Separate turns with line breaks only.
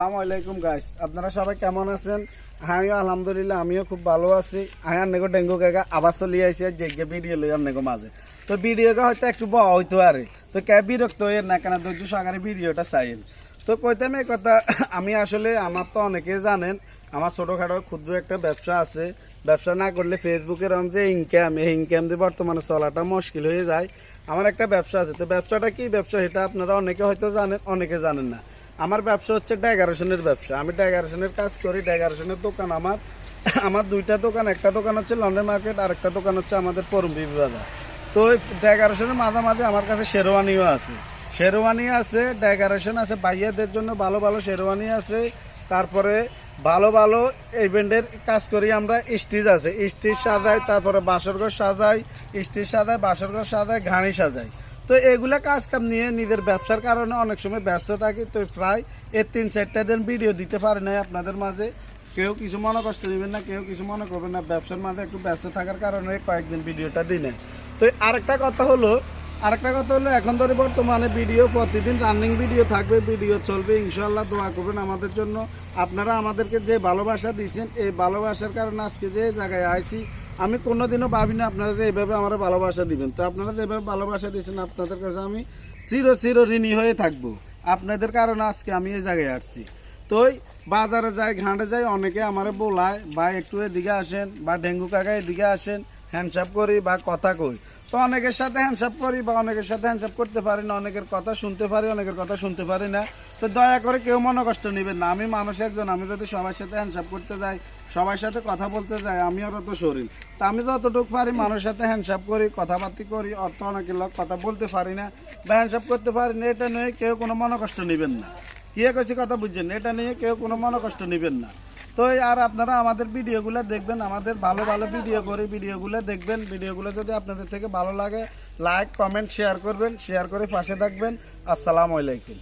আসসালামাইকুম গাইস, আপনারা সবাই কেমন আছেন? হ্যাঁ, আলহামদুলিল্লাহ আমিও খুব ভালো আছি। হ্যাঁ, নেগো ডেঙ্গু কাকা আবার চলে আইসি যে ভিডিও লই নেগো মাঝে। তো ভিডিওটা হয়তো একটু বড় হইতে পারে, তো কে বিরক্ত হয়ে না কেন ধৈর্য সহকারে ভিডিওটা চাইন। তো কইতাম এই কথা, আমি আসলে আমার তো অনেকেই জানেন আমার ছোটোখাটো ক্ষুদ্র একটা ব্যবসা আছে। ব্যবসা না করলে ফেসবুকের যে ইনকাম, এই ইনকাম দিয়ে বর্তমানে চলাটা মুশকিল হয়ে যায়। আমার একটা ব্যবসা আছে, তো ব্যবসাটা কি ব্যবসা এটা আপনারা অনেকে হয়তো জানেন, অনেকে জানেন না। আমার ব্যবসা হচ্ছে ডেকোরেশনের ব্যবসা। আমি ডেকোরেশনের কাজ করি। ডেকোরেশনের দোকান আমার আমার দুইটা দোকান, একটা দোকান হচ্ছে লন্ডন মার্কেট, আর একটা দোকান হচ্ছে আমাদের পরমবি বাজার। তো ডেকোরেশনের মাঝামাঝি আমার কাছে শেরওয়ানিও আছে। শেরওয়ানি আছে, ডেকোরেশন আছে, বাইয়াদের জন্য ভালো ভালো শেরওয়ানি আছে। তারপরে ভালো ভালো ইভেন্টের কাজ করি আমরা। স্টেজ আছে, স্টেজ সাজাই, তারপরে বাসরঘর সাজাই, স্টেজ সাজাই, বাসরঘর সাজাই, ঘানি সাজাই। তো এগুলা কাজ কাম নিয়ে নিজের ব্যবসার কারণে অনেক সময় ব্যস্ত থাকি। তো প্রায় 3-4টা দিন ভিডিও দিতে পারি না আপনাদের মাঝে। কেউ কিছু মনে কষ্ট নেবেন না, কেউ কিছু মনে করবেন না। ব্যবসার মাঝে একটু ব্যস্ত থাকার কারণে কয়েকদিন ভিডিওটা দিই নাই। তো আরেকটা কথা হলো এখন ধরে বর্তমানে ভিডিও প্রতিদিন রানিং ভিডিও থাকবে, ভিডিও চলবে ইনশাল্লাহ। দোয়া করবেন আমাদের জন্য। আপনারা আমাদেরকে যে ভালোবাসা দিয়েছেন, এই ভালোবাসার কারণে আজকে যে জায়গায় আইছি, আমি কোনোদিনও ভাবি না আপনারা এইভাবে আমার ভালোবাসা দিবেন। তো আপনারা যেভাবে ভালোবাসা দিয়েছেন, আপনাদের কাছে আমি চির ঋণী হয়ে থাকবো। আপনাদের কারণে আজকে আমি এই জায়গায় আসছি। তো বাজারে যাই, ঘাটে যাই, অনেকে আমারে বলায় ভাই একটু এদিকে আসেন, বা ডেঙ্গু কাকা এদিকে আসেন, হ্যান্ডসাপ করি বা কথা কই। তো অনেকের সাথে হ্যান্ডসাপ করি বা অনেকের সাথে হ্যান্ডসাপ করতে পারি না, অনেকের কথা শুনতে পারি, অনেকের কথা শুনতে পারি না। তো দয়া করে কেউ মনে কষ্ট নেবেন না। আমি মানুষ একজন, আমি যদি সবার সাথে হ্যান্ডসাপ করতে যাই, সবার সাথে কথা বলতে যাই, আমি ওরা তো শরীর। তা আমি যতটুকু পারি মানুষের সাথে হ্যান্ডসাপ করি, কথাবার্তি করি। অর্থ অনেকের লোক কথা বলতে পারি না বা হ্যান্ডসাপ করতে পারি না, এটা নিয়ে কেউ কোনো মনে কষ্ট নেবেন না। কি কইছি কথা বুঝছেন? এটা নিয়ে কেউ কোনো মনে কষ্ট নেবেন না। তো আর আপনারা আমাদের ভিডিওগুলো দেখবেন, আমাদের ভালো ভালো ভিডিও করি, ভিডিওগুলো দেখবেন। ভিডিওগুলো যদি আপনাদের থেকে ভালো লাগে, লাইক কমেন্ট শেয়ার করবেন, শেয়ার করে পাশে থাকবেন। আসসালামু আলাইকুম।